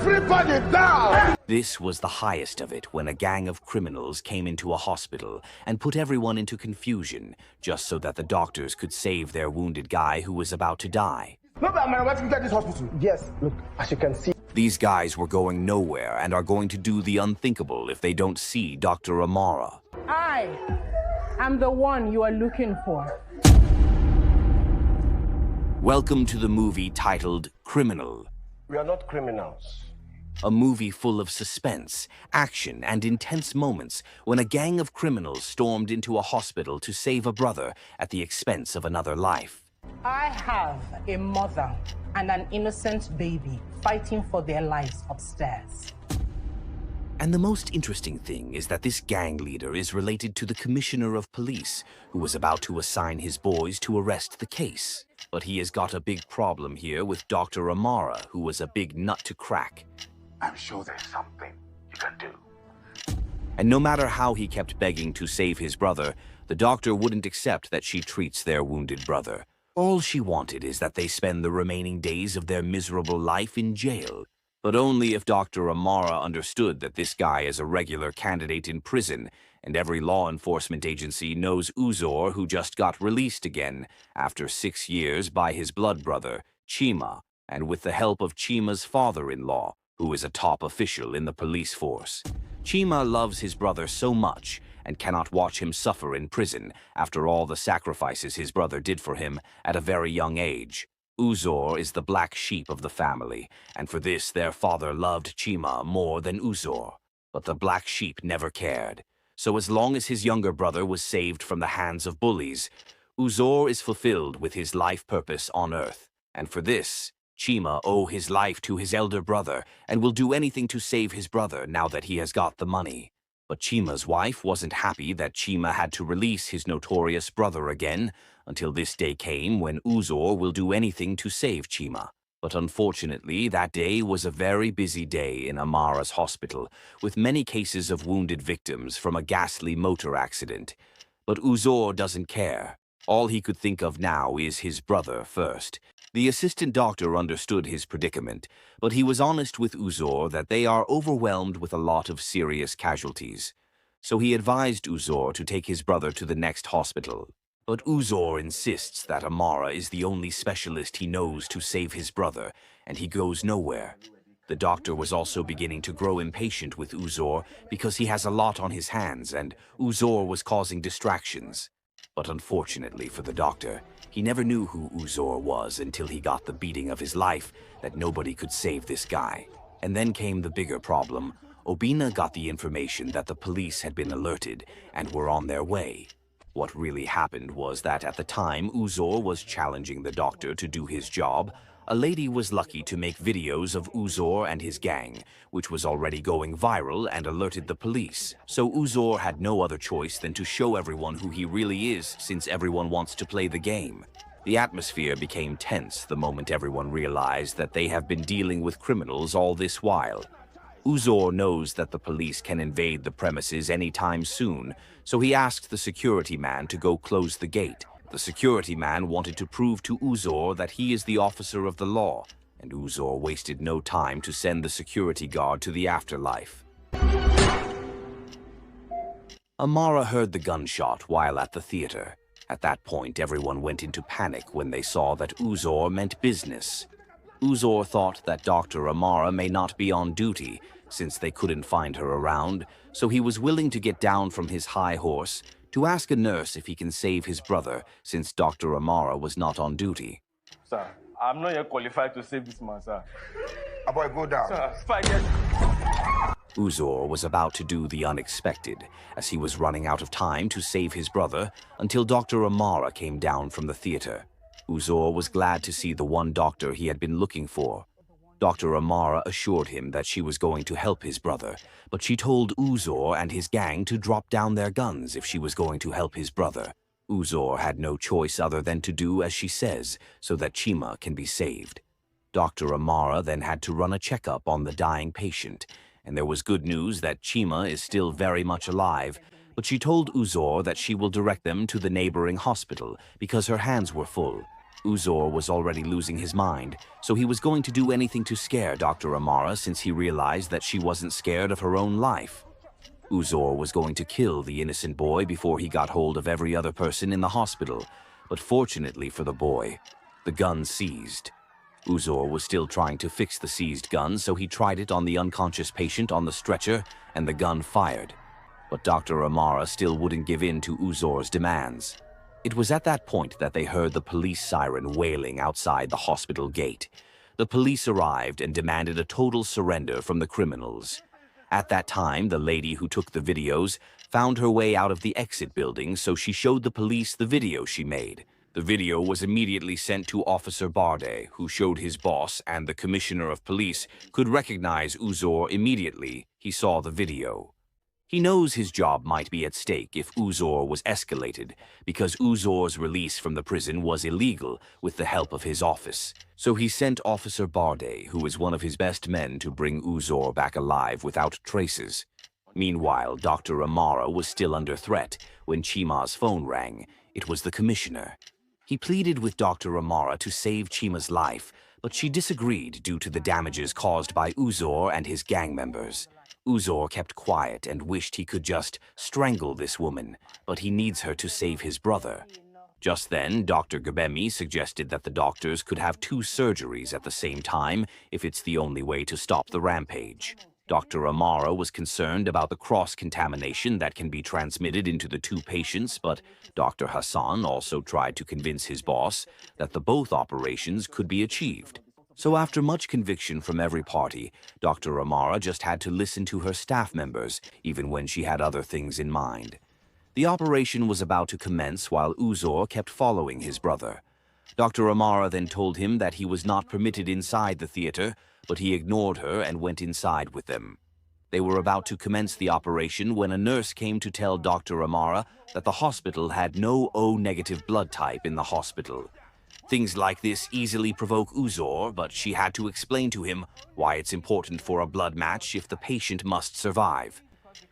Everybody down! This was the highest of it when a gang of criminals came into a hospital and put everyone into confusion just so that the doctors could save their wounded guy who was about to die. Doctor Amara, what's inside this hospital? Yes, look, as you can see. These guys were going nowhere and are going to do the unthinkable if they don't see Dr. Amara. I am the one you are looking for. Welcome to the movie titled Criminal. We are not criminals. A movie full of suspense, action, and intense moments when a gang of criminals stormed into a hospital to save a brother at the expense of another life. I have a mother and an innocent baby fighting for their lives upstairs. And the most interesting thing is that this gang leader is related to the commissioner of police, who was about to assign his boys to arrest the case. But he has got a big problem here with Dr. Amara, who was a big nut to crack. I'm sure there's something you can do. And no matter how he kept begging to save his brother, the doctor wouldn't accept that she treats their wounded brother. All she wanted is that they spend the remaining days of their miserable life in jail. But only if Dr. Amara understood that this guy is a regular candidate in prison, and every law enforcement agency knows Uzor, who just got released again after 6 years by his blood brother, Chima, and with the help of Chima's father-in-law, who is a top official in the police force. Chima loves his brother so much and cannot watch him suffer in prison after all the sacrifices his brother did for him at a very young age. Uzor is the black sheep of the family, and for this their father loved Chima more than Uzor. But the black sheep never cared. So as long as his younger brother was saved from the hands of bullies, Uzor is fulfilled with his life purpose on Earth. And for this, Chima owes his life to his elder brother and will do anything to save his brother now that he has got the money. But Chima's wife wasn't happy that Chima had to release his notorious brother again, until this day came when Uzor will do anything to save Chima. But unfortunately, that day was a very busy day in Amara's hospital, with many cases of wounded victims from a ghastly motor accident. But Uzor doesn't care. All he could think of now is his brother first. The assistant doctor understood his predicament, but he was honest with Uzor that they are overwhelmed with a lot of serious casualties. So he advised Uzor to take his brother to the next hospital. But Uzor insists that Amara is the only specialist he knows to save his brother, and he goes nowhere. The doctor was also beginning to grow impatient with Uzor because he has a lot on his hands and Uzor was causing distractions. But unfortunately for the doctor, he never knew who Uzor was until he got the beating of his life that nobody could save this guy. And then came the bigger problem. Obina got the information that the police had been alerted and were on their way. What really happened was that at the time Uzor was challenging the doctor to do his job, a lady was lucky to make videos of Uzor and his gang, which was already going viral and alerted the police. So Uzor had no other choice than to show everyone who he really is, since everyone wants to play the game. The atmosphere became tense the moment everyone realized that they have been dealing with criminals all this while. Uzor knows that the police can invade the premises anytime soon, so he asked the security man to go close the gate. The security man wanted to prove to Uzor that he is the officer of the law, and Uzor wasted no time to send the security guard to the afterlife. Amara heard the gunshot while at the theater. At that point, everyone went into panic when they saw that Uzor meant business. Uzor thought that Dr. Amara may not be on duty, since they couldn't find her around, so he was willing to get down from his high horse to ask a nurse if he can save his brother, since Dr. Amara was not on duty. Sir, I'm not yet qualified to save this man, sir. Boy, go down. Sir, if I get... Uzor was about to do the unexpected, as he was running out of time to save his brother until Dr. Amara came down from the theater. Uzor was glad to see the one doctor he had been looking for. Dr. Amara assured him that she was going to help his brother, but she told Uzor and his gang to drop down their guns if she was going to help his brother. Uzor had no choice other than to do as she says, so that Chima can be saved. Dr. Amara then had to run a checkup on the dying patient, and there was good news that Chima is still very much alive, but she told Uzor that she will direct them to the neighboring hospital because her hands were full. Uzor was already losing his mind, so he was going to do anything to scare Dr. Amara since he realized that she wasn't scared of her own life. Uzor was going to kill the innocent boy before he got hold of every other person in the hospital, but fortunately for the boy, the gun seized. Uzor was still trying to fix the seized gun, so he tried it on the unconscious patient on the stretcher, and the gun fired. But Dr. Amara still wouldn't give in to Uzor's demands. It was at that point that they heard the police siren wailing outside the hospital gate. The police arrived and demanded a total surrender from the criminals. At that time, the lady who took the videos found her way out of the exit building, so she showed the police the video she made. The video was immediately sent to Officer Barde, who showed his boss and the commissioner of police could recognize Uzor immediately he saw the video. He knows his job might be at stake if Uzor was escalated, because Uzor's release from the prison was illegal with the help of his office. So he sent Officer Barde, who was one of his best men, to bring Uzor back alive without traces. Meanwhile, Dr. Amara was still under threat when Chima's phone rang. It was the commissioner. He pleaded with Dr. Amara to save Chima's life, but she disagreed due to the damages caused by Uzor and his gang members. Uzor kept quiet and wished he could just strangle this woman, but he needs her to save his brother. Just then, Dr. Gbemi suggested that the doctors could have 2 surgeries at the same time if it's the only way to stop the rampage. Dr. Amara was concerned about the cross-contamination that can be transmitted into the 2 patients, but Dr. Hassan also tried to convince his boss that the both operations could be achieved. So after much conviction from every party, Dr. Amara just had to listen to her staff members, even when she had other things in mind. The operation was about to commence while Uzor kept following his brother. Dr. Amara then told him that he was not permitted inside the theater, but he ignored her and went inside with them. They were about to commence the operation when a nurse came to tell Dr. Amara that the hospital had no O-negative blood type in the hospital. Things like this easily provoke Uzor, but she had to explain to him why it's important for a blood match if the patient must survive.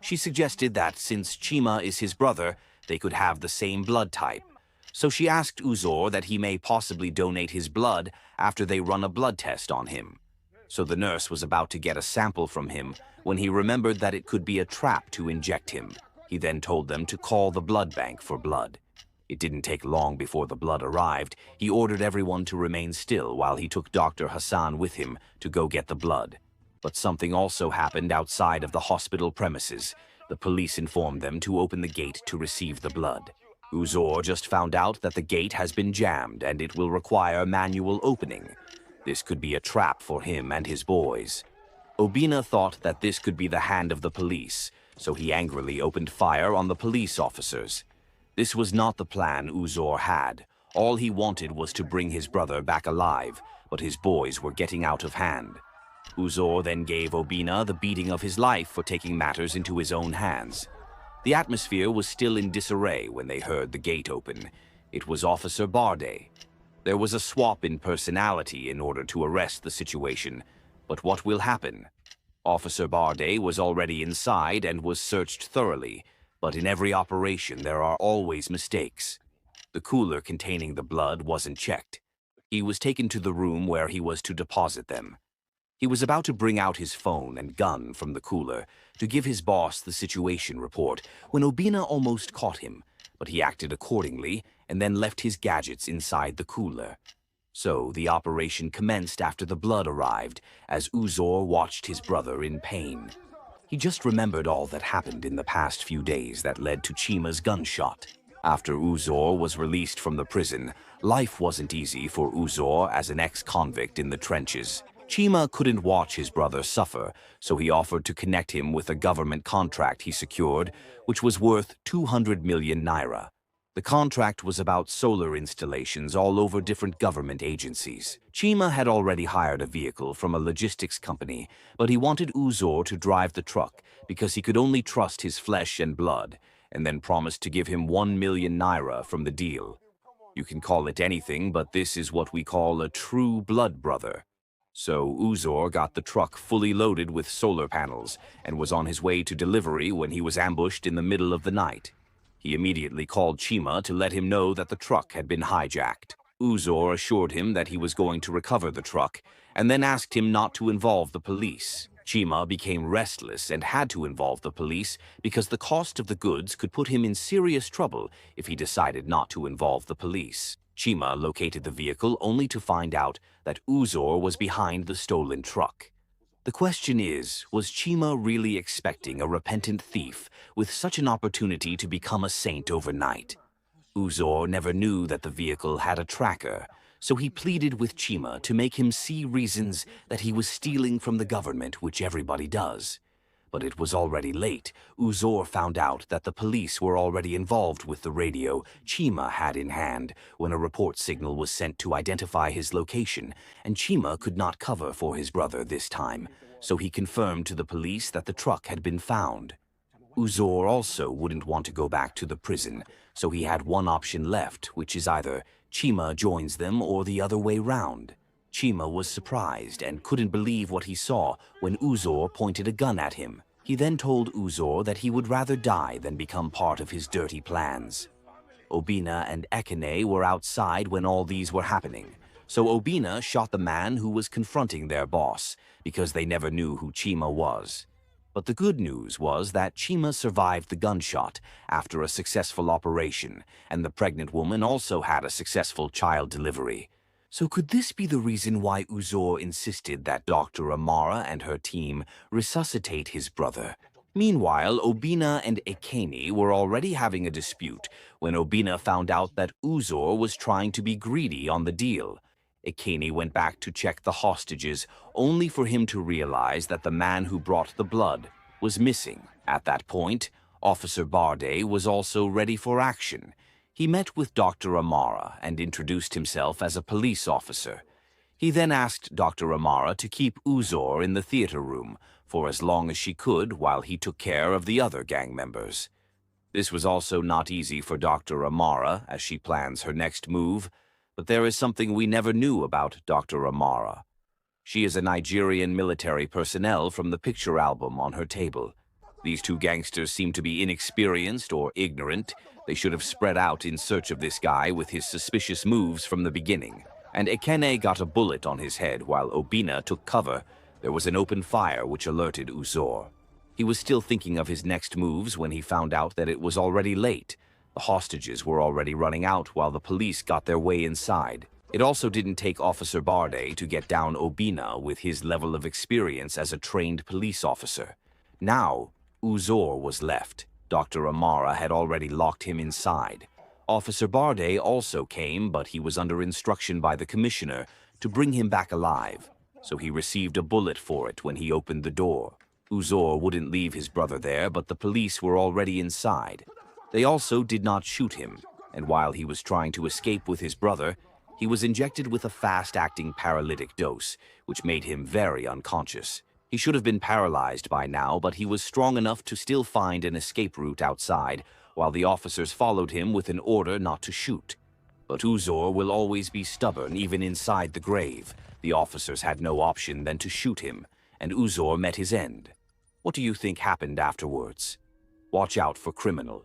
She suggested that since Chima is his brother, they could have the same blood type. So she asked Uzor that he may possibly donate his blood after they run a blood test on him. So the nurse was about to get a sample from him when he remembered that it could be a trap to inject him. He then told them to call the blood bank for blood. It didn't take long before the blood arrived. He ordered everyone to remain still while he took Dr. Hassan with him to go get the blood. But something also happened outside of the hospital premises. The police informed them to open the gate to receive the blood. Uzor just found out that the gate has been jammed and it will require manual opening. This could be a trap for him and his boys. Obina thought that this could be the hand of the police, so he angrily opened fire on the police officers. This was not the plan Uzor had. All he wanted was to bring his brother back alive, but his boys were getting out of hand. Uzor then gave Obina the beating of his life for taking matters into his own hands. The atmosphere was still in disarray when they heard the gate open. It was Officer Barde. There was a swap in personality in order to arrest the situation. But what will happen? Officer Barde was already inside and was searched thoroughly. But in every operation, there are always mistakes. The cooler containing the blood wasn't checked. He was taken to the room where he was to deposit them. He was about to bring out his phone and gun from the cooler to give his boss the situation report when Obina almost caught him, but he acted accordingly and then left his gadgets inside the cooler. So the operation commenced after the blood arrived, as Uzor watched his brother in pain. He just remembered all that happened in the past few days that led to Chima's gunshot. After Uzor was released from the prison, life wasn't easy for Uzor as an ex-convict in the trenches. Chima couldn't watch his brother suffer, so he offered to connect him with a government contract he secured, which was worth 200 million naira. The contract was about solar installations all over different government agencies. Chima had already hired a vehicle from a logistics company, but he wanted Uzor to drive the truck because he could only trust his flesh and blood, and then promised to give him 1 million naira from the deal. You can call it anything, but this is what we call a true blood brother. So Uzor got the truck fully loaded with solar panels and was on his way to delivery when he was ambushed in the middle of the night. He immediately called Chima to let him know that the truck had been hijacked. Uzor assured him that he was going to recover the truck, and then asked him not to involve the police. Chima became restless and had to involve the police because the cost of the goods could put him in serious trouble if he decided not to involve the police. Chima located the vehicle only to find out that Uzor was behind the stolen truck. The question is, was Chima really expecting a repentant thief with such an opportunity to become a saint overnight? Uzor never knew that the vehicle had a tracker, so he pleaded with Chima to make him see reasons that he was stealing from the government, which everybody does. But it was already late. Uzor found out that the police were already involved with the radio Chima had in hand when a report signal was sent to identify his location, and Chima could not cover for his brother this time, so he confirmed to the police that the truck had been found. Uzor also wouldn't want to go back to the prison, so he had one option left, which is either Chima joins them or the other way round. Chima was surprised and couldn't believe what he saw when Uzor pointed a gun at him. He then told Uzor that he would rather die than become part of his dirty plans. Obina and Ekene were outside when all these were happening, so Obina shot the man who was confronting their boss, because they never knew who Chima was. But the good news was that Chima survived the gunshot after a successful operation, and the pregnant woman also had a successful child delivery. So could this be the reason why Uzor insisted that Doctor Amara and her team resuscitate his brother? Meanwhile, Obina and Ekene were already having a dispute when Obina found out that Uzor was trying to be greedy on the deal. Ekene went back to check the hostages, only for him to realize that the man who brought the blood was missing. At that point, Officer Barde was also ready for action. He met with Dr. Amara and introduced himself as a police officer. He then asked Dr. Amara to keep Uzor in the theater room for as long as she could while he took care of the other gang members. This was also not easy for Dr. Amara as she plans her next move, but there is something we never knew about Dr. Amara. She is a Nigerian military personnel from the picture album on her table. These two gangsters seem to be inexperienced or ignorant. They should have spread out in search of this guy with his suspicious moves from the beginning. And Ekene got a bullet on his head while Obina took cover. There was an open fire which alerted Uzor. He was still thinking of his next moves when he found out that it was already late. The hostages were already running out while the police got their way inside. It also didn't take Officer Barde to get down Obina with his level of experience as a trained police officer. Now, Uzor was left. Dr. Amara had already locked him inside. Officer Barde also came, but he was under instruction by the commissioner to bring him back alive, so he received a bullet for it when he opened the door. Uzor wouldn't leave his brother there, but the police were already inside. They also did not shoot him, and while he was trying to escape with his brother, he was injected with a fast-acting paralytic dose, which made him very unconscious. He should have been paralyzed by now, but he was strong enough to still find an escape route outside, while the officers followed him with an order not to shoot. But Uzor will always be stubborn even inside the grave. The officers had no option than to shoot him, and Uzor met his end. What do you think happened afterwards? Watch out for Criminal.